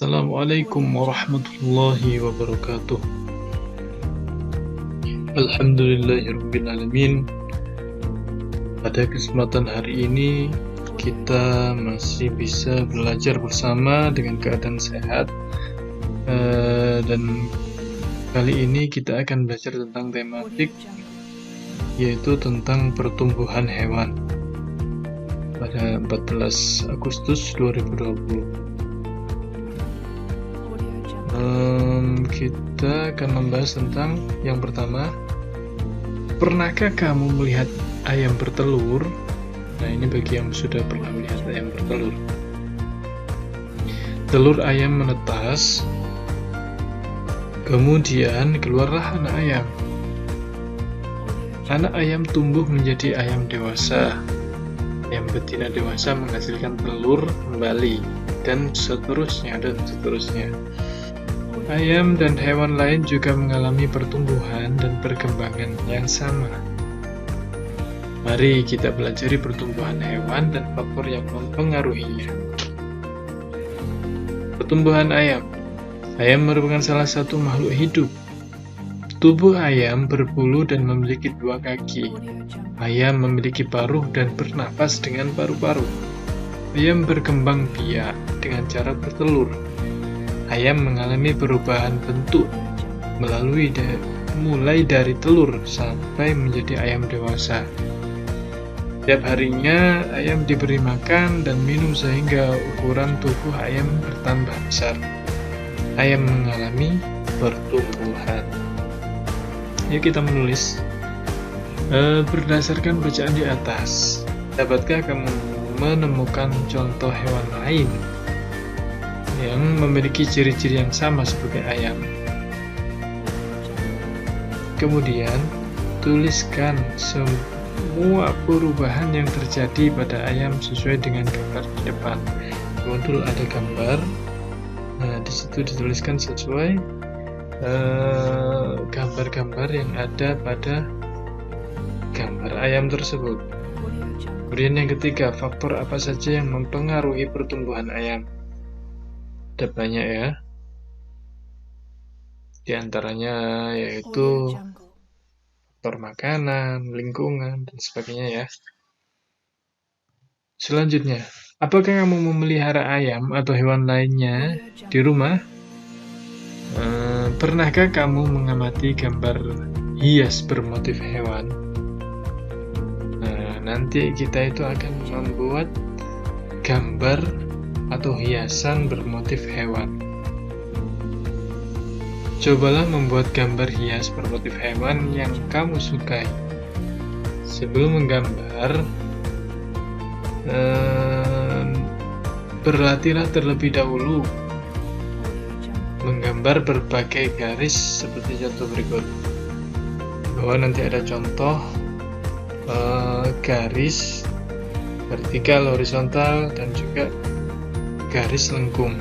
Assalamualaikum warahmatullahi wabarakatuh. Alhamdulillahirrabbilalamin. Pada kesempatan hari ini kita masih bisa belajar bersama dengan keadaan sehat, dan kali ini kita akan belajar tentang tematik, yaitu tentang pertumbuhan hewan pada 14 Agustus 2020. Kita akan membahas tentang yang pertama, pernahkah kamu melihat ayam bertelur? Nah, ini bagi yang sudah pernah melihat ayam bertelur. Telur ayam menetas, kemudian keluarlah anak ayam. Anak ayam tumbuh menjadi ayam dewasa. Ayam betina dewasa menghasilkan telur kembali, dan seterusnya. Ayam dan hewan lain juga mengalami pertumbuhan dan perkembangan yang sama. Mari kita pelajari pertumbuhan hewan dan faktor yang mempengaruhinya. Pertumbuhan ayam. Ayam merupakan salah satu makhluk hidup. Tubuh ayam berbulu dan memiliki 2 kaki. Ayam memiliki paruh dan bernapas dengan paru-paru. Ayam berkembang biak dengan cara bertelur. Ayam mengalami perubahan bentuk mulai dari telur sampai menjadi ayam dewasa. Tiap harinya ayam diberi makan dan minum sehingga ukuran tubuh ayam bertambah besar. Ayam mengalami pertumbuhan. Yuk kita menulis. Berdasarkan bacaan di atas, dapatkah kamu menemukan contoh hewan lain yang memiliki ciri-ciri yang sama sebagai ayam? Kemudian, tuliskan semua perubahan yang terjadi pada ayam sesuai dengan gambar di depan. Muncul ada gambar, nah di situ dituliskan sesuai gambar-gambar yang ada pada gambar ayam tersebut. Kemudian yang ketiga, faktor apa saja yang mempengaruhi pertumbuhan ayam? Ada banyak ya. Di antaranya yaitu faktor makanan, lingkungan, dan sebagainya ya. Selanjutnya, apakah kamu memelihara ayam atau hewan lainnya di rumah? Pernahkah kamu mengamati gambar hias bermotif hewan? Nah, nanti kita itu akan membuat gambar atau hiasan bermotif hewan. Cobalah membuat gambar hias bermotif hewan yang kamu sukai. Sebelum menggambar, berlatihlah terlebih dahulu menggambar berbagai garis seperti contoh berikut. Bahwa nanti ada contoh garis vertikal, horizontal, dan juga garis lengkung.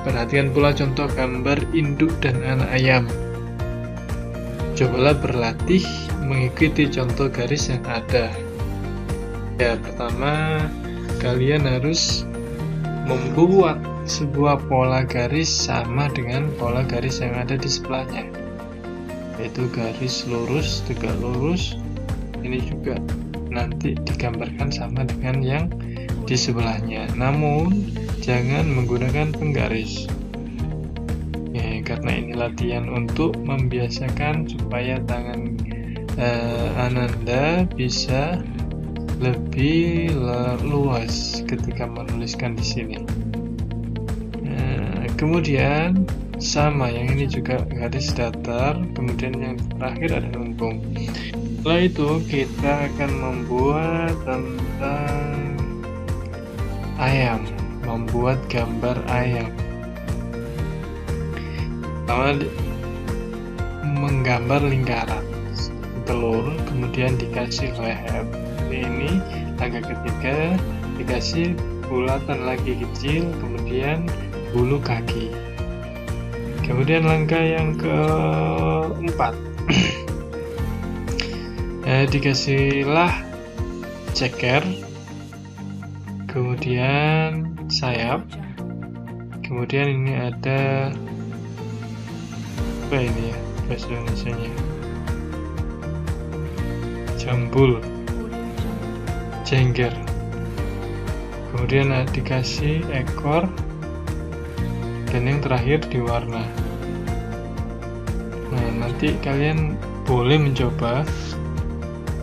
Perhatikan pula contoh gambar induk dan anak ayam. Cobalah berlatih mengikuti contoh garis yang ada. Ya, pertama kalian harus membuat sebuah pola garis sama dengan pola garis yang ada di sebelahnya, yaitu garis lurus, tegak lurus. Ini juga nanti digambarkan sama dengan yang di sebelahnya, namun jangan menggunakan penggaris ya, karena ini latihan untuk membiasakan supaya tangan Ananda bisa lebih luas ketika menuliskan di sini. Kemudian sama, yang ini juga garis datar, kemudian yang terakhir ada lengkung. Setelah itu kita akan membuat tentang ayam, membuat gambar ayam. Pertama, menggambar lingkaran telur, kemudian dikasih leher. Ini langkah ketiga, dikasih bulatan lagi kecil, kemudian bulu kaki. Kemudian langkah yang keempat, dikasihlah ceker, kemudian sayap, Kemudian ini ada apa ini ya bahasa Indonesianya? Jambul, jengger. Kemudian dikasih ekor, dan yang terakhir diwarna. Nah, nanti kalian boleh mencoba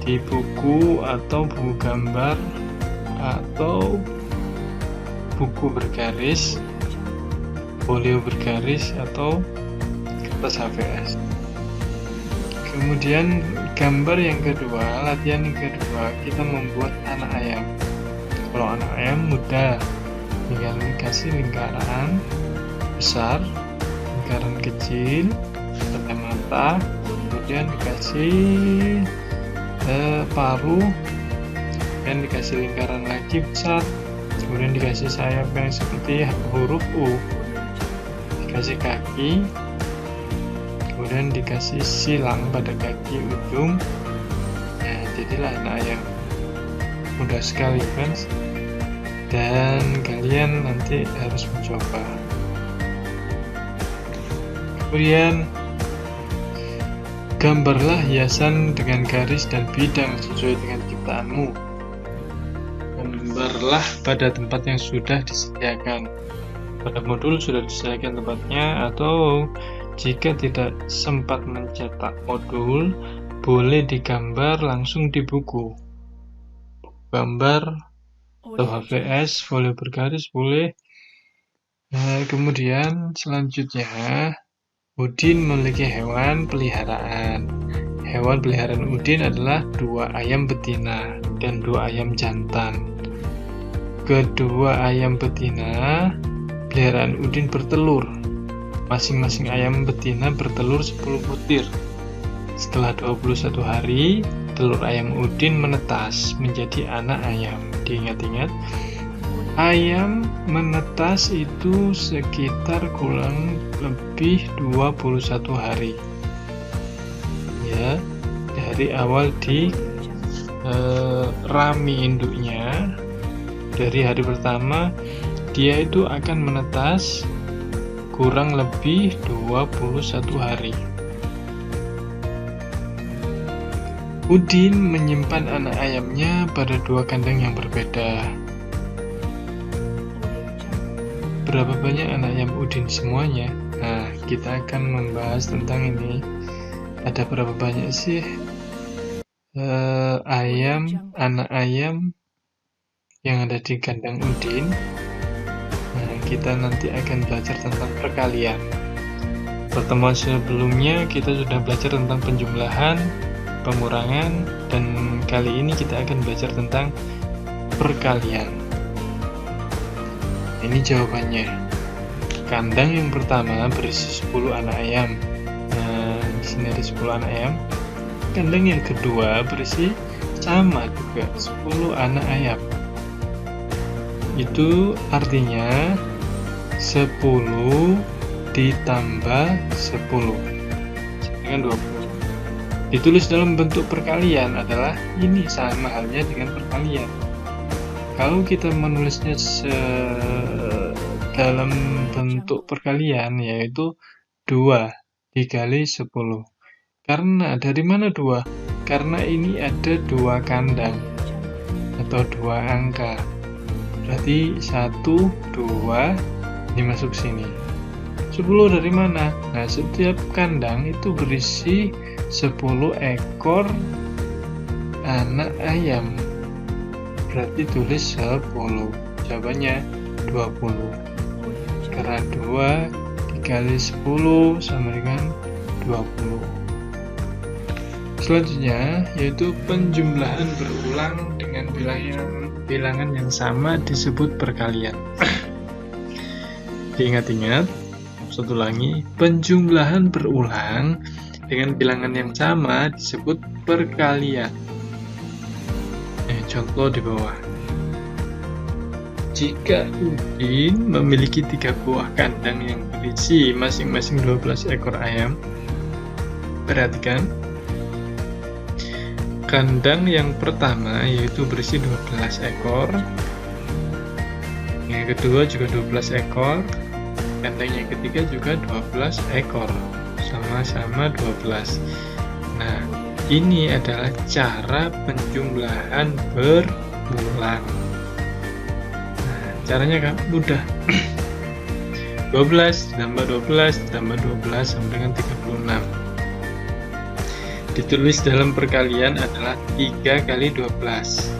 di buku atau buku gambar atau buku bergaris, folio bergaris, atau kertas HVS. Kemudian gambar yang kedua, latihan yang kedua, kita membuat anak ayam. Kalau anak ayam mudah, tinggal dikasih lingkaran besar, lingkaran kecil, pada mata, kemudian dikasih paruh, dan dikasih lingkaran lagi besar, kemudian dikasih sayap yang seperti huruf U, dikasih kaki, kemudian dikasih silang pada kaki ujung. Nah, jadilah anak ayam. Mudah sekali kan, dan kalian nanti harus mencoba. Kemudian gambarlah hiasan dengan garis dan bidang sesuai dengan ciptaanmu. Gambarlah pada tempat yang sudah disediakan. Pada modul sudah disediakan tempatnya, atau jika tidak sempat mencetak modul, boleh digambar langsung di buku. Gambar atau HVS, folio bergaris boleh. Nah, kemudian selanjutnya, Udin memiliki hewan peliharaan. Hewan peliharaan Udin adalah 2 ayam betina dan 2 ayam jantan. Kedua ayam betina peliharaan Udin bertelur. Masing-masing ayam betina bertelur 10 butir. Setelah 21 hari, telur ayam Udin menetas menjadi anak ayam. Diingat-ingat, ayam menetas itu sekitar kurang lebih 21 hari. Ya, dari awal di rami induknya, dari hari pertama dia itu akan menetas kurang lebih 21 hari. Udin menyimpan anak ayamnya pada 2 kandang yang berbeda. Berapa banyak anak ayam Udin semuanya? Nah, kita akan membahas tentang ini. Ada berapa banyak sih anak ayam yang ada di kandang Udin? Nah, kita nanti akan belajar tentang perkalian. Pertemuan sebelumnya kita sudah belajar tentang penjumlahan, pengurangan, dan kali ini kita akan belajar tentang perkalian. Ini jawabannya. Kandang yang pertama berisi 10 anak ayam. Nah, di sini ada 10 anak ayam. Kandang yang kedua berisi sama juga 10 anak ayam. Itu artinya 10 ditambah 10 dengan 20. Ditulis dalam bentuk perkalian adalah ini, sama halnya dengan perkalian. Kalau kita menulisnya dalam bentuk perkalian, yaitu 2 dikali 10. Karena dari mana 2? Karena ini ada 2 kandang atau 2 angka. Berarti 1, 2 dimasuk sini. 10 dari mana? Nah, setiap kandang itu berisi 10 ekor anak ayam. Berarti tulis 10. Jawabannya 20. Karena 2 dikali 10 sama dengan 20. Selanjutnya yaitu penjumlahan berulang dengan bilangan yang sama disebut perkalian. Diingat-ingat, satu lagi, penjumlahan berulang dengan bilangan yang sama disebut perkalian. Contoh di bawah. Jika Udin memiliki 3 buah kandang yang berisi masing-masing 12 ekor ayam, perhatikan, kandang yang pertama yaitu berisi 12 ekor, yang kedua juga 12 ekor, Kandang yang ketiga juga 12 ekor, sama-sama 12. Nah, ini adalah cara penjumlahan berulang. Nah, caranya kan mudah. 12 ditambah 12 ditambah 12 sama dengan 36. Ditulis dalam perkalian adalah 3 kali 12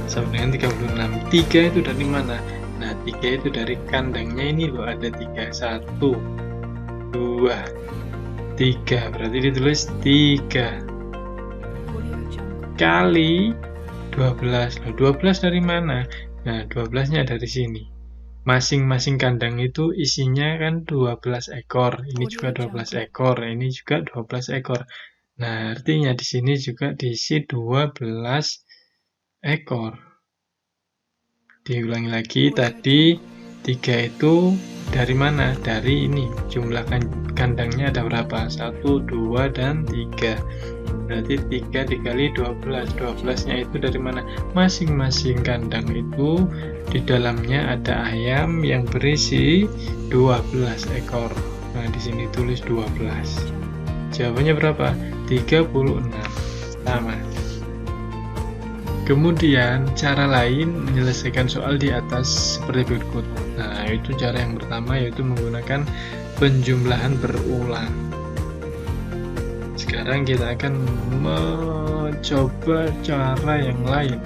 sama dengan 36. 3 itu dari mana? Nah, 3 itu dari kandangnya ini loh, ada 3. 1, 2, 3. Berarti ditulis 3 kali 12. Loh, 12 dari mana? Nah, 12-nya dari sini. Masing-masing kandang itu isinya kan 12 ekor. Ini juga 12 ekor, ini juga 12 ekor. Nah, artinya di sini juga diisi 12 ekor. Diulangi lagi, tadi 3 itu dari mana? Dari ini. Jumlah kandangnya ada berapa? 1, 2, dan 3. Berarti 3 dikali 12. 12-nya itu dari mana? Masing-masing kandang itu di dalamnya ada ayam yang berisi 12 ekor. Nah, di sini tulis 12. Jawabannya berapa? 36. Sama. Kemudian, cara lain menyelesaikan soal di atas seperti berikut. Nah, itu cara yang pertama, yaitu menggunakan penjumlahan berulang. Sekarang kita akan mencoba cara yang lain.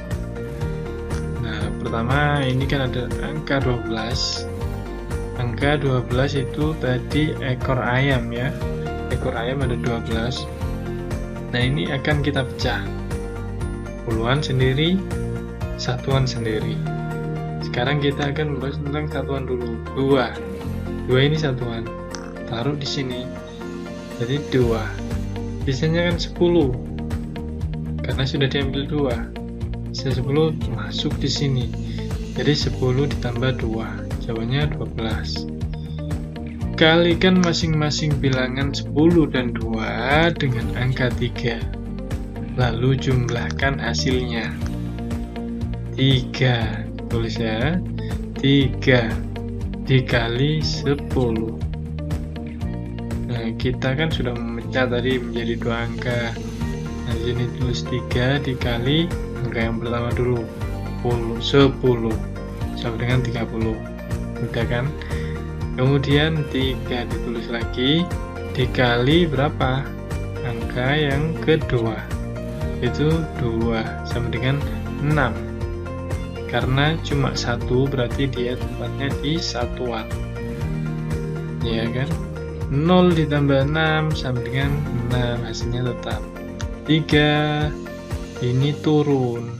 Nah, pertama ini kan ada angka 12. Angka 12 itu tadi ekor ayam ya. Ekor ayam ada 12. Nah, ini akan kita pecah. Puluhan sendiri, satuan sendiri. Sekarang kita akan membahas tentang satuan dulu. 2. 2 ini satuan. Taruh di sini. Jadi 2. Biasanya kan 10. Karena sudah diambil 2. 10 masuk di sini. Jadi 10 ditambah 2. Jawabannya 12. Kalikan masing-masing bilangan 10 dan 2 dengan angka 3. Lalu jumlahkan hasilnya. 3. Tulis ya. 3 dikali 10. Nah, kita kan sudah memecah tadi menjadi 2 angka. Nah, di sini tulis 3 dikali angka yang pertama dulu. 10 sama dengan 30. Mudah kan? Kemudian 3 ditulis lagi dikali berapa? Angka yang kedua. Itu 2 sama dengan 6. Karena cuma 1 berarti dia tempatnya di satuan. Ya kan? 0 ditambah 6 sama dengan 6, hasilnya tetap 3. Ini turun,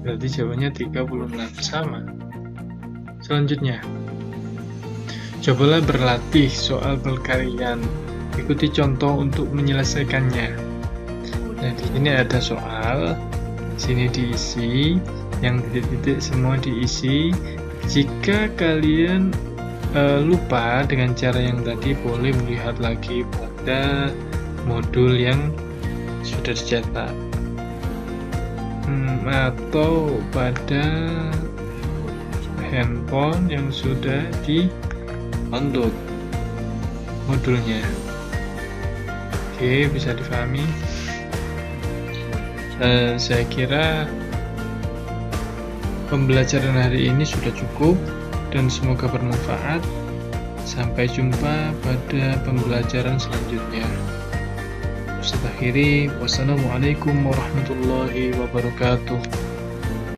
berarti jawabannya 36. Sama. Selanjutnya, cobalah berlatih soal perkalian. Ikuti contoh untuk menyelesaikannya. Nah, di sini ada soal, sini diisi, yang titik-titik semua diisi. Jika kalian lupa dengan cara yang tadi, boleh melihat lagi pada modul yang sudah dicetak atau pada handphone yang sudah di-download modulnya. Oke, bisa difahami. Saya kira pembelajaran hari ini sudah cukup dan semoga bermanfaat. Sampai jumpa pada pembelajaran selanjutnya. Ustaz akhiri, wassalamualaikum warahmatullahi wabarakatuh.